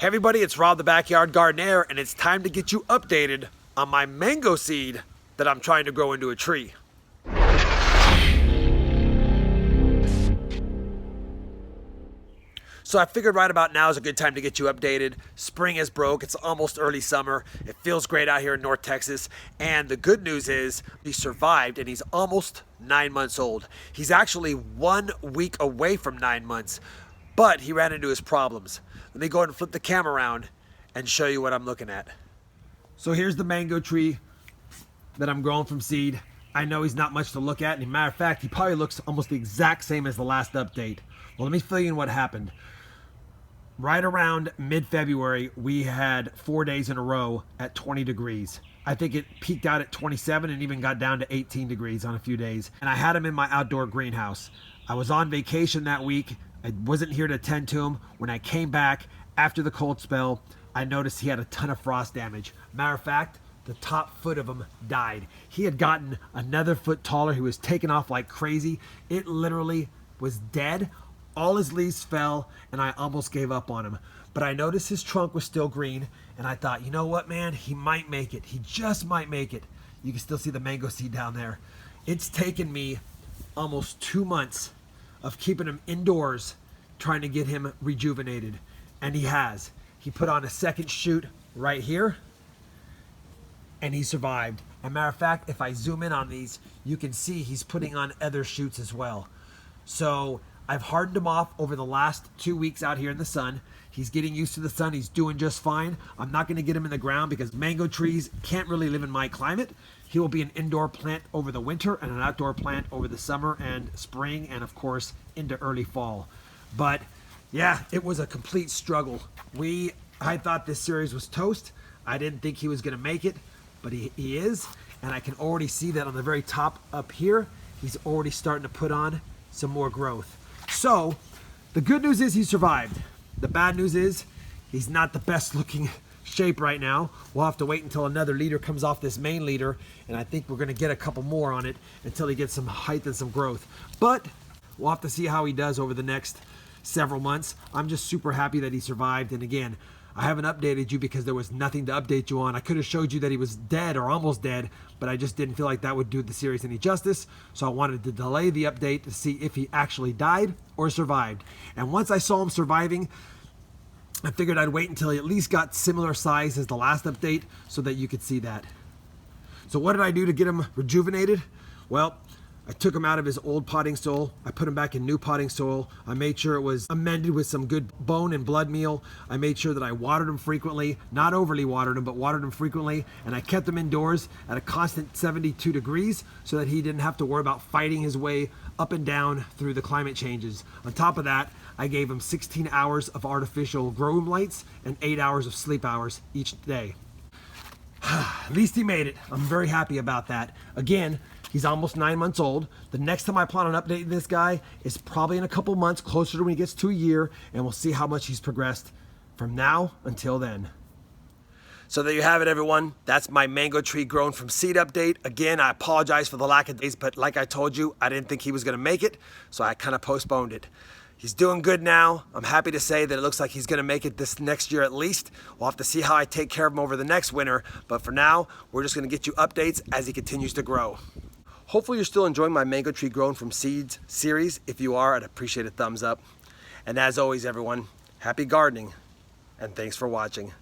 Hey everybody, it's Rob the Backyard Gardener, and it's time to get you updated on my mango seed that I'm trying to grow into a tree. So I figured right about now is a good time to get you updated. Spring is broke, it's almost early summer. It feels great out here in North Texas. And the good news is he survived and he's almost 9 months old. He's actually 1 week away from 9 months, but he ran into his problems. Let me go ahead and flip the camera around and show you what I'm looking at. So here's the mango tree that I'm growing from seed. I know he's not much to look at. And as a matter of fact, he probably looks almost the exact same as the last update. Well, let me fill you in what happened. Right around mid-February, we had 4 days in a row at 20 degrees. I think it peaked out at 27 and even got down to 18 degrees on a few days. And I had him in my outdoor greenhouse. I was on vacation that week. I wasn't here to attend to him. When I came back after the cold spell, I noticed he had a ton of frost damage. Matter of fact, the top foot of him died. He had gotten another foot taller. He was taking off like crazy. It literally was dead. All his leaves fell, and I almost gave up on him. But I noticed his trunk was still green, and I thought, you know what, man? He might make it. He just might make it. You can still see the mango seed down there. It's taken me almost 2 months of keeping him indoors, trying to get him rejuvenated, and he has. He put on a second shoot right here, and he survived. As a matter of fact, if I zoom in on these, you can see he's putting on other shoots as well. So I've hardened him off over the last 2 weeks out here in the sun. He's getting used to the sun. He's doing just fine. I'm not going to get him in the ground because mango trees can't really live in my climate. He will be an indoor plant over the winter and an outdoor plant over the summer and spring and, of course, into early fall. But yeah, it was a complete struggle. I thought this series was toast. I didn't think he was going to make it, but he is. And I can already see that on the very top up here, he's already starting to put on some more growth. So the good news is he survived. The bad news is he's not the best looking shape right now. We'll have to wait until another leader comes off this main leader, and I think we're going to get a couple more on it until he gets some height and some growth. But we'll have to see how he does over the next several months. I'm just super happy that he survived. And again, I haven't updated you because there was nothing to update you on. I could have showed you that he was dead or almost dead, but I just didn't feel like that would do the series any justice. So I wanted to delay the update to see if he actually died or survived. And once I saw him surviving, I figured I'd wait until he at least got similar size as the last update so that you could see that. So what did I do to get him rejuvenated? Well, I took him out of his old potting soil. I put him back in new potting soil. I made sure it was amended with some good bone and blood meal. I made sure that I watered him frequently, not overly watered him, but watered him frequently. And I kept him indoors at a constant 72 degrees so that he didn't have to worry about fighting his way up and down through the climate changes. On top of that, I gave him 16 hours of artificial grow room lights and 8 hours of sleep hours each day. At least he made it. I'm very happy about that. Again, he's almost 9 months old. The next time I plan on updating this guy is probably in a couple months, closer to when he gets to a year, and we'll see how much he's progressed from now until then. So there you have it, everyone. That's my mango tree grown from seed update. Again, I apologize for the lack of days, but like I told you, I didn't think he was going to make it, so I kind of postponed it. He's doing good now. I'm happy to say that it looks like he's going to make it this next year at least. We'll have to see how I take care of him over the next winter, but for now, we're just going to get you updates as he continues to grow. Hopefully you're still enjoying my mango tree grown from seeds series. If you are, I'd appreciate a thumbs up. And as always, everyone, happy gardening, and thanks for watching.